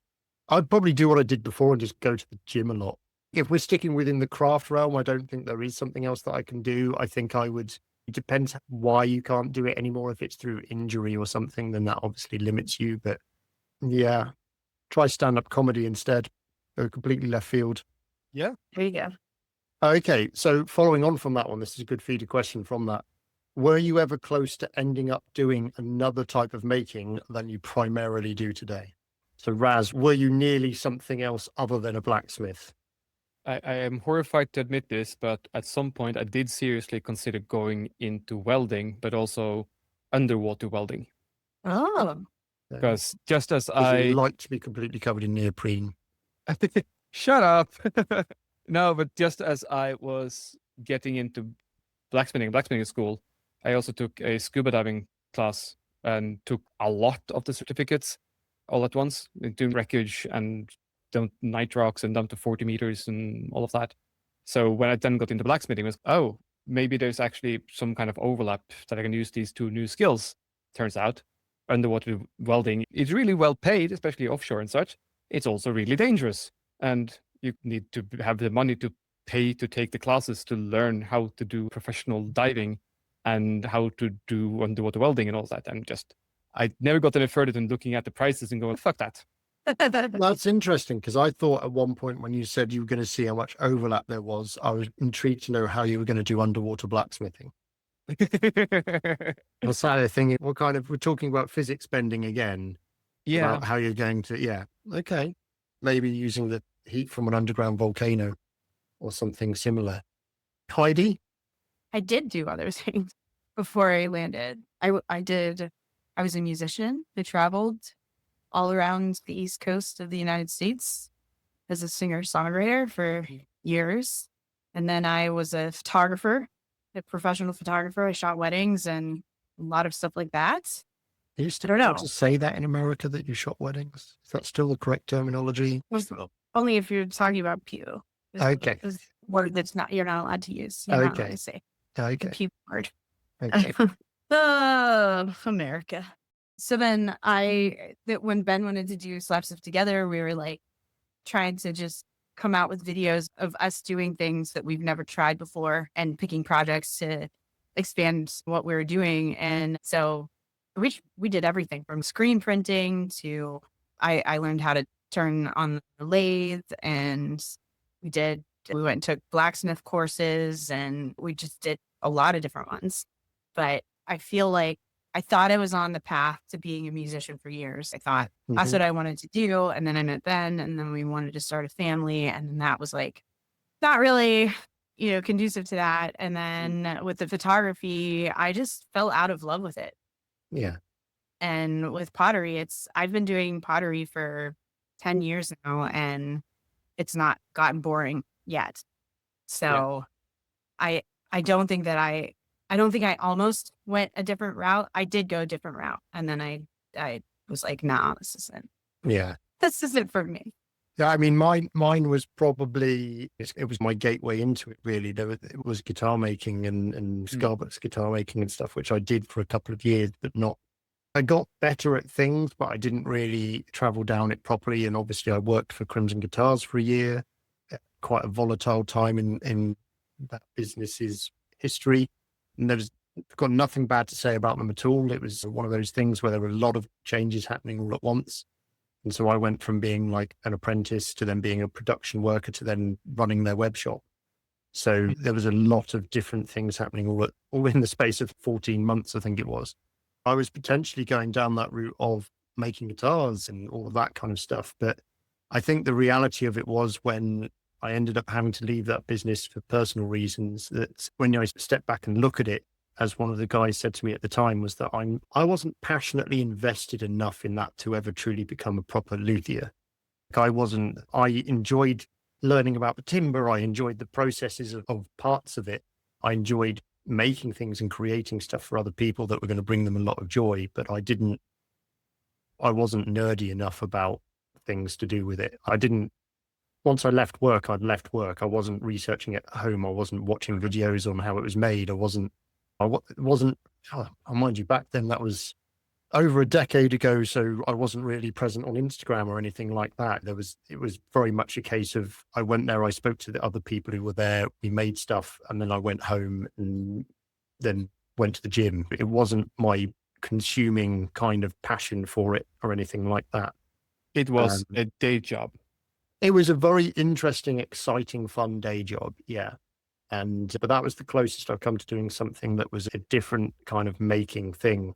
I'd probably do what I did before and just go to the gym a lot. If we're sticking within the craft realm, I don't think there is something else that I can do. I think I would, it depends why you can't do it anymore. If it's through injury or something, then that obviously limits you. But yeah, try stand-up comedy instead. Go completely left field. Yeah. There you go. Okay, so following on from that one, this is a good feeder question from that. Were you ever close to ending up doing another type of making than you primarily do today? So Raz, were you nearly something else other than a blacksmith? I am horrified to admit this, but at some point I did seriously consider going into welding, but also underwater welding. Oh. Because just as I like to be completely covered in neoprene. Shut up. No, but just as I was getting into blacksmithing school, I also took a scuba diving class and took a lot of the certificates all at once, doing wreckage and down night rocks and down to 40 meters and all of that. So when I then got into blacksmithing, it was, maybe there's actually some kind of overlap that I can use these two new skills. Turns out, underwater welding is really well paid, especially offshore and such. It's also really dangerous. And you need to have the money to pay to take the classes to learn how to do professional diving and how to do underwater welding and all that. And just I never got any further than looking at the prices and going, fuck that. That's interesting, because I thought at one point when you said you were going to see how much overlap there was, I was intrigued to know how you were going to do underwater blacksmithing. I was sat there thinking, what kind of, we're talking about physics bending again, Yeah. about how you're going to, okay, maybe using the heat from an underground volcano or something similar. Heidi? I did do other things before I landed. I was a musician. I traveled all around the East Coast of the United States as a singer-songwriter for years. And then I was a photographer, a professional photographer. I shot weddings and a lot of stuff like that. Are you still able to say that in America, that you shot weddings? Is that still the correct terminology? Only if you're talking about pew. Okay. Is word that's not, you're not allowed to use. You're not allowed Okay. to say Okay. the pew word. Okay. America. So then when Ben wanted to do Slap Stuff Together, we were like trying to just come out with videos of us doing things that we've never tried before and picking projects to expand what we were doing. And so we did everything from screen printing to I learned how to turn on the lathe, and we went and took blacksmith courses, and we just did a lot of different ones. But I feel like I thought I was on the path to being a musician for years. I thought that's what I wanted to do. And then I met Ben, and then we wanted to start a family. And then that was like, not really, conducive to that. And then with the photography, I just fell out of love with it. Yeah. And with pottery, I've been doing pottery for 10 years now, and it's not gotten boring yet. So I don't think that I don't think I almost went a different route. I did go a different route. And then I was like, nah, this isn't for me. Yeah, I mean, mine was probably, it was my gateway into it, really. It was guitar making and Scarlett's guitar making and stuff, which I did for a couple of years, but I got better at things, but I didn't really travel down it properly. And obviously I worked for Crimson Guitars for a year, quite a volatile time in that business's history. And I've got nothing bad to say about them at all. It was one of those things where there were a lot of changes happening all at once. And so I went from being like an apprentice to then being a production worker to then running their web shop. So there was a lot of different things happening all in the space of 14 months, I think it was. I was potentially going down that route of making guitars and all of that kind of stuff. But I think the reality of it was, when I ended up having to leave that business for personal reasons, that when I step back and look at it, as one of the guys said to me at the time, was that I wasn't passionately invested enough in that to ever truly become a proper luthier. I enjoyed learning about the timber. I enjoyed the processes of parts of it. I enjoyed making things and creating stuff for other people that were going to bring them a lot of joy. But I wasn't nerdy enough about things to do with it. Once I left work, I'd left work. I wasn't researching at home. I wasn't watching videos on how it was made. Mind you, back then that was over a decade ago. So I wasn't really present on Instagram or anything like that. It was very much a case of, I went there, I spoke to the other people who were there, we made stuff, and then I went home and then went to the gym. It wasn't my consuming kind of passion for it or anything like that. It was a day job. It was a very interesting, exciting, fun day job. Yeah. But that was the closest I've come to doing something that was a different kind of making thing.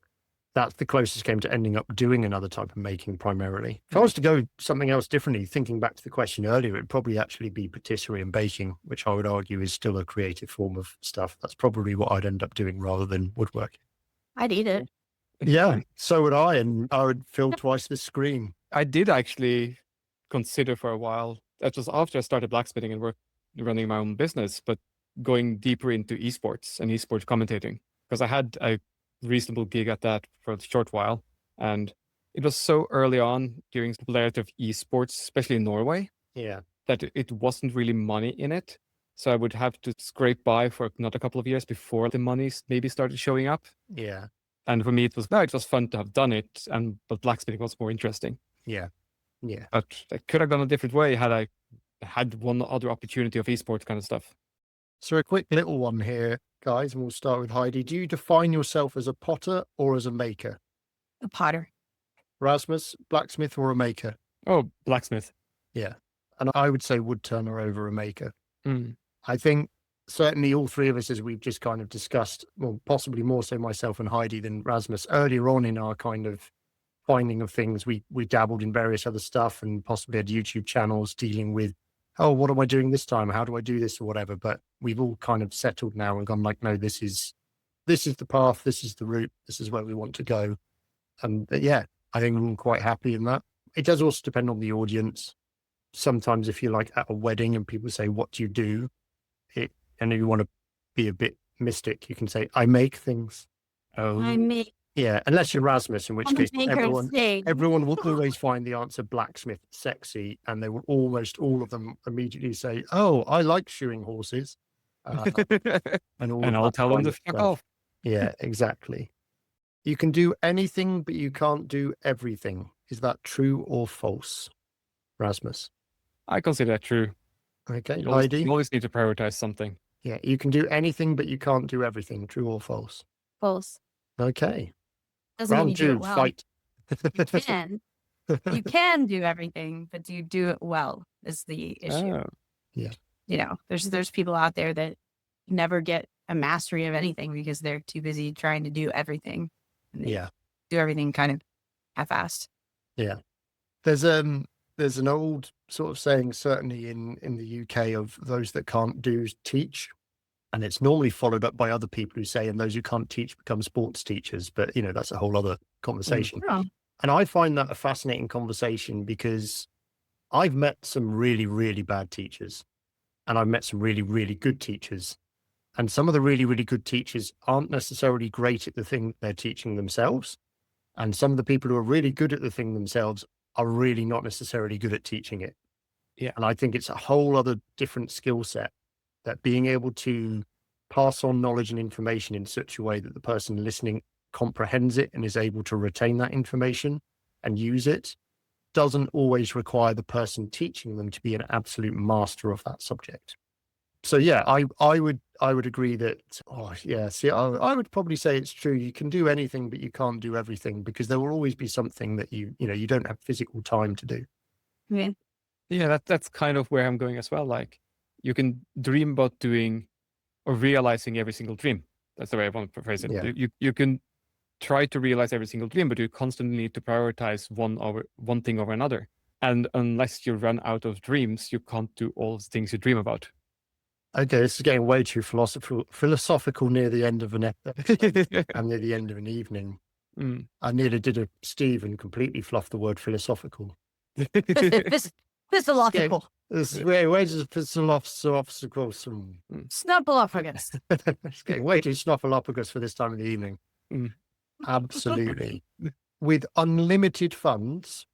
That's the closest I came to ending up doing another type of making primarily. If I was to go something else differently, thinking back to the question earlier, it'd probably actually be patisserie and baking, which I would argue is still a creative form of stuff. That's probably what I'd end up doing rather than woodworking. I'd eat it. Yeah, so would I, and I would fill twice the screen. I did actually consider for a while, that was after I started blacksmithing and running my own business, but going deeper into esports and esports commentating, because I had a reasonable gig at that for a short while, and it was so early on during the popularity of esports, especially in Norway, that it wasn't really money in it. So I would have to scrape by for another couple of years before the money maybe started showing up. Yeah. And for me, it was fun to have done it, but blacksmithing was more interesting. Yeah. But I could have gone a different way had I had one other opportunity of esports kind of stuff. So a quick little one here, guys, and we'll start with Heidi. Do you define yourself as a potter or as a maker? A potter. Rasmus, blacksmith or a maker? Oh, blacksmith. Yeah. And I would say wood turner over a maker. Mm. I think certainly all three of us, as we've just kind of discussed, well, possibly more so myself and Heidi than Rasmus, earlier on in our kind of finding of things, we dabbled in various other stuff and possibly had YouTube channels dealing with, oh, what am I doing this time? How do I do this or whatever? But we've all kind of settled now and gone like, no, this is the path, this is the route, this is where we want to go. And yeah, I think we're all quite happy in that. It does also depend on the audience. Sometimes if you're like at a wedding and people say, what do you do? And you want to be a bit mystic, you can say, I make things. Oh, I make Yeah, unless you're Rasmus, in which I'm a case maker of things. everyone will always find the answer blacksmith sexy, and they will almost all of them immediately say, oh, I like shoeing horses. And I'll tell them to fuck off. Yeah, exactly. You can do anything, but you can't do everything. Is that true or false, Rasmus? I consider that true. Okay, You always, Heidi? you always need to prioritize something. Yeah, you can do anything, but you can't do everything. True or false? False. Okay. Doesn't mean Round you do two, it well. fight. You can. You can do everything, but do you do it well is the issue. Oh. You know, there's people out there that never get a mastery of anything because they're too busy trying to do everything. And they Yeah. do everything kind of half-assed. There's an old sort of saying, certainly in the UK, of those that can't do teach. And it's normally followed up by other people who say, and those who can't teach become sports teachers. But, you know, that's a whole other conversation. Oh, And I find that a fascinating conversation because I've met some really, really bad teachers and I've met some really, really good teachers. And some of the really, really good teachers aren't necessarily great at the thing they're teaching themselves. And some of the people who are really good at the thing themselves are really not necessarily good at teaching it. Yeah. And I think it's a whole other different skill set, that being able to pass on knowledge and information in such a way that the person listening comprehends it and is able to retain that information and use it doesn't always require the person teaching them to be an absolute master of that subject. So yeah, I would agree that, I would probably say it's true. You can do anything, but you can't do everything, because there will always be something that you don't have physical time to do. yeah. Yeah, that's kind of where I'm going as well. Like, you can dream about doing or realizing every single dream. That's the way I want to phrase it. Yeah. You can try to realize every single dream, but you constantly need to prioritize one thing over another. And unless you run out of dreams, you can't do all the things you dream about. Okay, this is getting way too philosophical near the end of an episode and near the end of an evening. Mm. I nearly did a Steve and completely fluffed the word philosophical. Physiological. Where does philosophical some? Snuffleupagus. It's getting way too snuffleupagus for this time of the evening. Mm. Absolutely. With unlimited funds,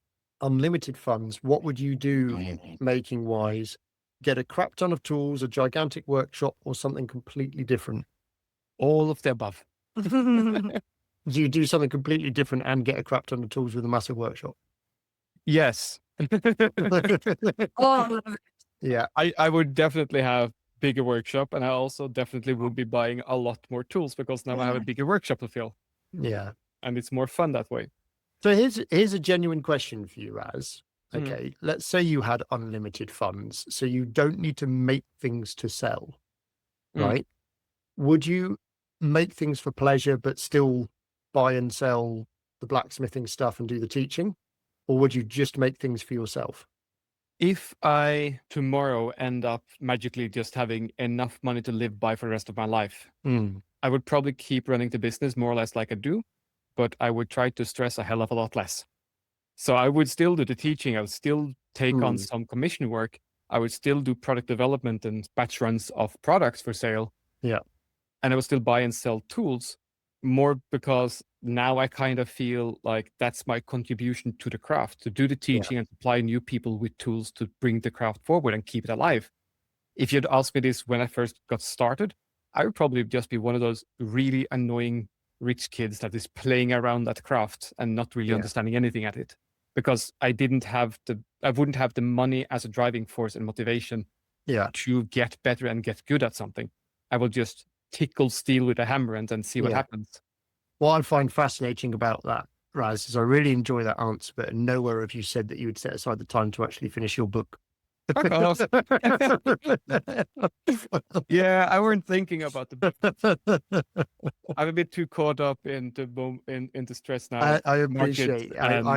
what would you do making wise? Get a crap ton of tools, a gigantic workshop, or something completely different? All of the above. Do you do something completely different and get a crap ton of tools with a massive workshop? Yes. Oh, Yeah. I would definitely have bigger workshop, and I also definitely would be buying a lot more tools, because now I have a bigger workshop to fill, Yeah. and it's more fun that way. So here's a genuine question for you, Raz. Mm. Okay, let's say you had unlimited funds, so you don't need to make things to sell, Mm. right? Would you make things for pleasure, but still buy and sell the blacksmithing stuff and do the teaching? Or would you just make things for yourself? If I tomorrow end up magically just having enough money to live by for the rest of my life, I would probably keep running the business more or less like I do, but I would try to stress a hell of a lot less. So I would still do the teaching. I would still take on some commission work. I would still do product development and batch runs of products for sale. Yeah. And I would still buy and sell tools, more because now I kind of feel like that's my contribution to the craft, to do the teaching and supply new people with tools to bring the craft forward and keep it alive. If you'd asked me this when I first got started, I would probably just be one of those really annoying rich kids that is playing around that craft and not really understanding anything at it, because I wouldn't have the money as a driving force and motivation to get better and get good at something. I will just tickle steel with a hammer and then see what happens. What I find fascinating about that Raz, is I really enjoy that answer, but nowhere have you said that you would set aside the time to actually finish your book. Fuck off. Yeah, I weren't thinking about the book. I'm a bit too caught up in the stress now. I market appreciate. and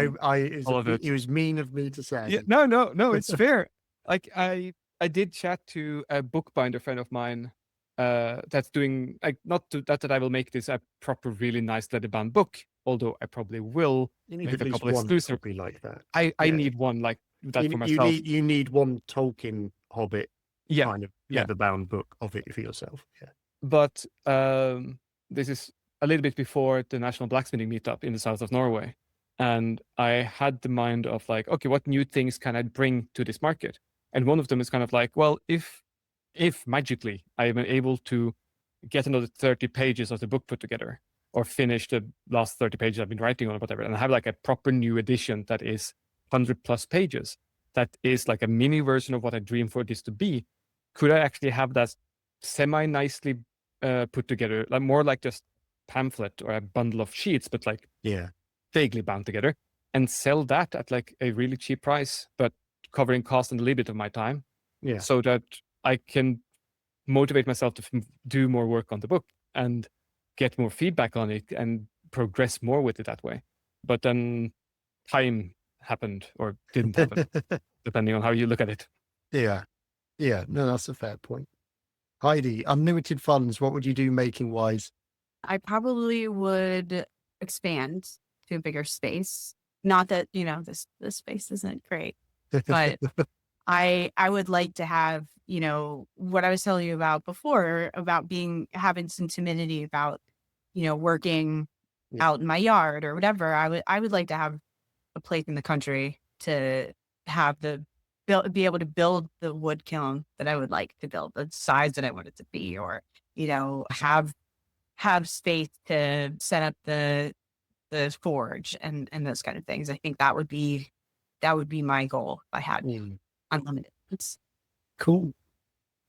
all of it. It was mean of me to say. Yeah, no, it's fair. Like I did chat to a bookbinder friend of mine that's doing like not to, that I will make this a proper really nice leather-bound book, although I probably will You need make at a least couple one exclusive. copy like that. I Yeah. need one like that for myself. You need one Tolkien Hobbit Yeah, kind of yeah. leather-bound book of it for yourself. Yeah. But this is a little bit before the National Blacksmithing Meetup in the south of Norway. And I had the mind of like, okay, what new things can I bring to this market? And one of them is kind of like, well, if magically I am able to get another 30 pages of the book put together or finish the last 30 pages I've been writing on or whatever, and have like a proper new edition that is 100+ pages, that is like a mini version of what I dream for this to be, could I actually have that semi-nicely put together, like more like just pamphlet or a bundle of sheets, but like vaguely bound together, and sell that at like a really cheap price, but covering cost and a little bit of my time, so that I can motivate myself to do more work on the book and get more feedback on it and progress more with it that way. But then time happened or didn't happen, depending on how you look at it. Yeah. No, that's a fair point. Heidi, unlimited funds, what would you do making wise? I probably would expand to a bigger space. Not that, this space isn't great, but I would like to have, what I was telling you about before, about having some timidity about, working out in my yard or whatever. I would like to have a place in the country to have be able to build the wood kiln that I would like to build, the size that I want it to be, or, have space to set up the forge and those kind of things. I think that would be my goal if I had unlimited. It's cool.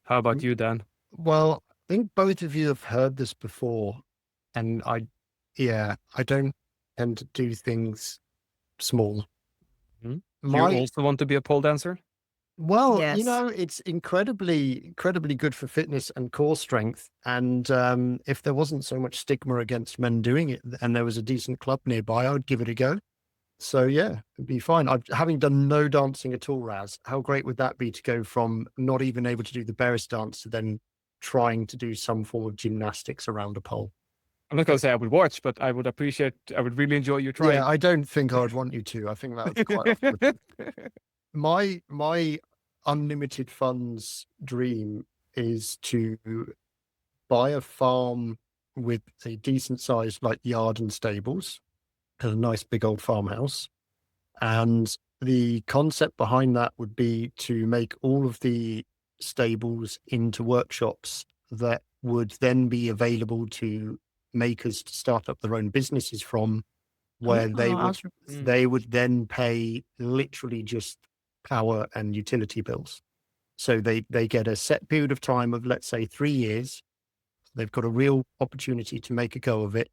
How about you, Dan? Well, I think both of you have heard this before, and I don't tend to do things small. Do you also want to be a pole dancer? Well, Yes. it's incredibly good for fitness and core strength. And if there wasn't so much stigma against men doing it and there was a decent club nearby, I would give it a go. So yeah, it'd be fine. Having done no dancing at all, Raz, how great would that be to go from not even able to do the Beres dance to then trying to do some form of gymnastics around a pole? I'm not going to say I would watch, but I would really enjoy you trying. Yeah, I don't think I would want you to. I think that would be quite off-putting. My unlimited funds dream is to buy a farm with a decent sized like yard and stables, a nice big old farmhouse. And the concept behind that would be to make all of the stables into workshops that would then be available to makers to start up their own businesses from, where they would then pay literally just power and utility bills. So they get a set period of time of, let's say, 3 years. They've got a real opportunity to make a go of it.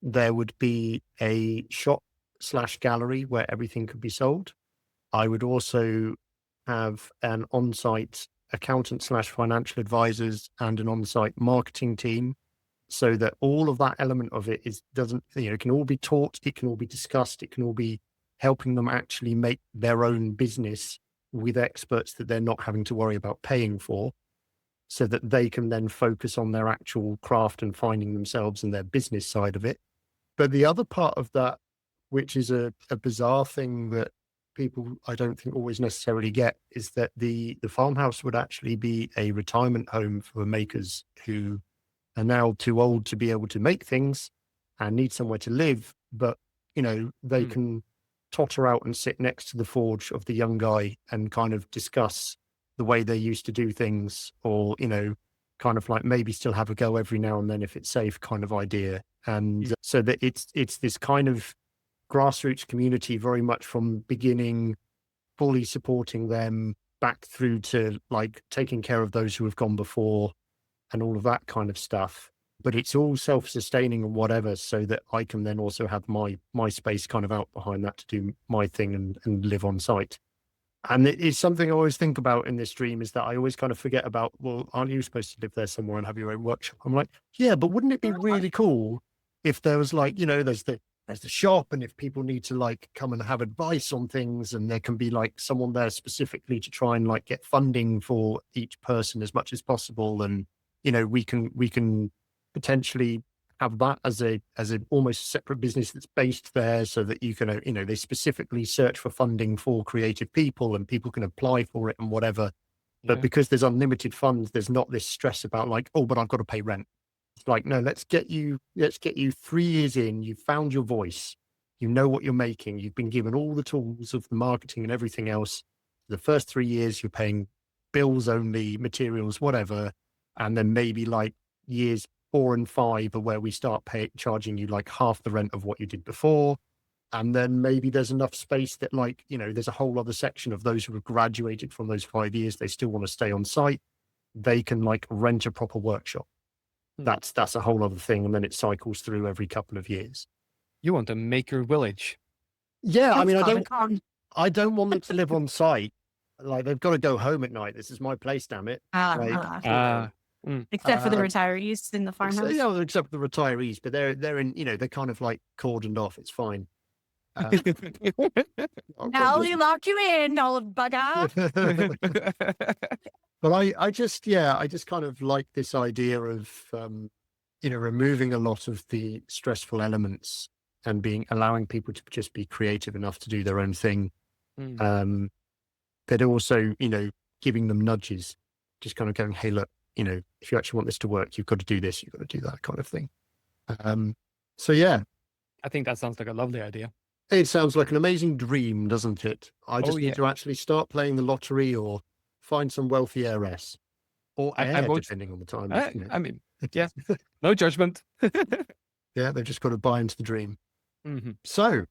There would be a shop/gallery where everything could be sold. I would also have an on-site accountant/financial advisors and an on-site marketing team, so that all of that element of it it can all be taught, it can all be discussed, it can all be helping them actually make their own business with experts that they're not having to worry about paying for, so that they can then focus on their actual craft and finding themselves in their business side of it. But the other part of that, which is a bizarre thing that people I don't think always necessarily get, is that the farmhouse would actually be a retirement home for makers who are now too old to be able to make things and need somewhere to live, but they can totter out and sit next to the forge of the young guy and kind of discuss the way they used to do things, or kind of like maybe still have a go every now and then if it's safe kind of idea. And so that it's this kind of grassroots community, very much from beginning, fully supporting them back through to like taking care of those who have gone before and all of that kind of stuff. but it's all self-sustaining and whatever, so that I can then also have my space kind of out behind that to do my thing and live on site. And it's something I always think about in this dream, is that I always kind of forget about, well, aren't you supposed to live there somewhere and have your own workshop? I'm like, yeah, but wouldn't it be really cool if there was like, there's the shop, and if people need to like come and have advice on things, and there can be like someone there specifically to try and like get funding for each person as much as possible. And, we can potentially have that as a almost separate business that's based there, so that you can, they specifically search for funding for creative people and people can apply for it and whatever. Yeah. But because there's unlimited funds, there's not this stress about like, oh, but I've got to pay rent. It's like, no, let's get you 3 years in, you've found your voice, you know what you're making, you've been given all the tools of the marketing and everything else. The first 3 years you're paying bills only, materials, whatever. And then maybe like years 4 and 5 are where we start charging you like half the rent of what you did before. And then maybe there's enough space that like, there's a whole other section of those who have graduated from those 5 years, they still want to stay on site. They can like rent a proper workshop. That's a whole other thing. And then it cycles through every couple of years. You want a maker village. Yeah. I mean, I don't want them to live on site. Like they've got to go home at night. This is my place, damn it. Except for the retirees in the farmhouse. Except for the retirees, but they're in, they're kind of like cordoned off. It's fine. Now we lock you in, old bugger. But I just kind of like this idea of, removing a lot of the stressful elements and allowing people to just be creative enough to do their own thing. But also, giving them nudges, just kind of going, hey, look, if you actually want this to work, you've got to do this, you've got to do that kind of thing. So yeah. I think that sounds like a lovely idea. It sounds like an amazing dream, doesn't it? I just need to actually start playing the lottery or find some wealthy heiress. Or heir, depending on the time. I mean, yeah, no judgment. Yeah, they've just got to buy into the dream. Mm-hmm. So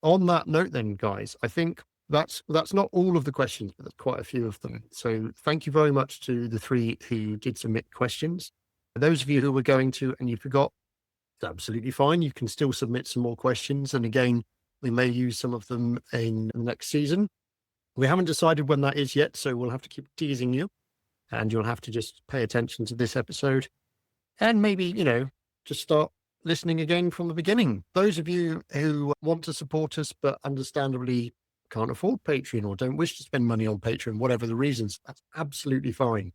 on that note then, guys, I think that's not all of the questions, but there's quite a few of them. So thank you very much to the 3 who did submit questions. For those of you who were going to and you forgot, it's absolutely fine. You can still submit some more questions. And again, we may use some of them in the next season. We haven't decided when that is yet, so we'll have to keep teasing you. And you'll have to just pay attention to this episode. And maybe, just start listening again from the beginning. Those of you who want to support us, but understandably can't afford Patreon or don't wish to spend money on Patreon, whatever the reasons, that's absolutely fine.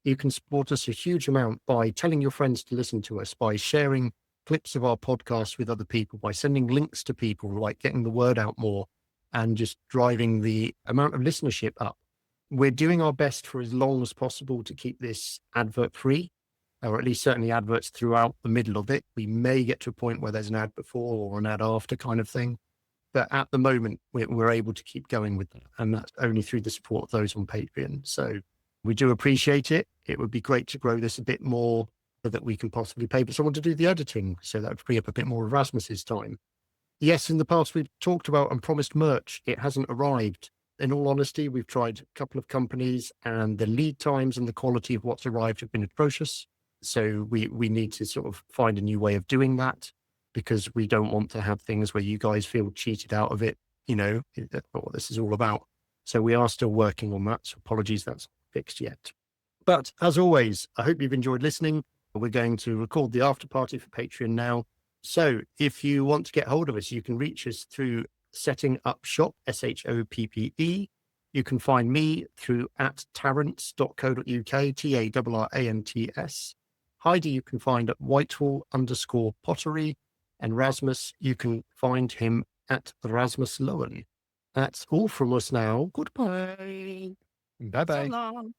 You can support us a huge amount by telling your friends to listen to us, by sharing clips of our podcast with other people, by sending links to people, like getting the word out more and just driving the amount of listenership up. We're doing our best for as long as possible to keep this advert free, or at least certainly adverts throughout the middle of it. We may get to a point where there's an ad before or an ad after kind of thing. But at the moment, we're able to keep going with that. And that's only through the support of those on Patreon. So we do appreciate it. It would be great to grow this a bit more so that we can possibly pay for someone to do the editing. So that would free up a bit more of Rasmus's time. Yes, in the past, we've talked about and promised merch. It hasn't arrived. In all honesty, we've tried a couple of companies and the lead times and the quality of what's arrived have been atrocious. So we need to sort of find a new way of doing that, because we don't want to have things where you guys feel cheated out of it, what this is all about. So we are still working on that. So apologies, that's not fixed yet. But as always, I hope you've enjoyed listening. We're going to record the after party for Patreon now. So if you want to get hold of us, you can reach us through Setting Up Shop, SHOPPE. You can find me through @tarrants.co.uk, TARRANTS. Heidi, you can find at Whitehall_pottery. And Rasmus, you can find him at Rasmus Loen. That's all from us now. Goodbye. Bye-bye. So long.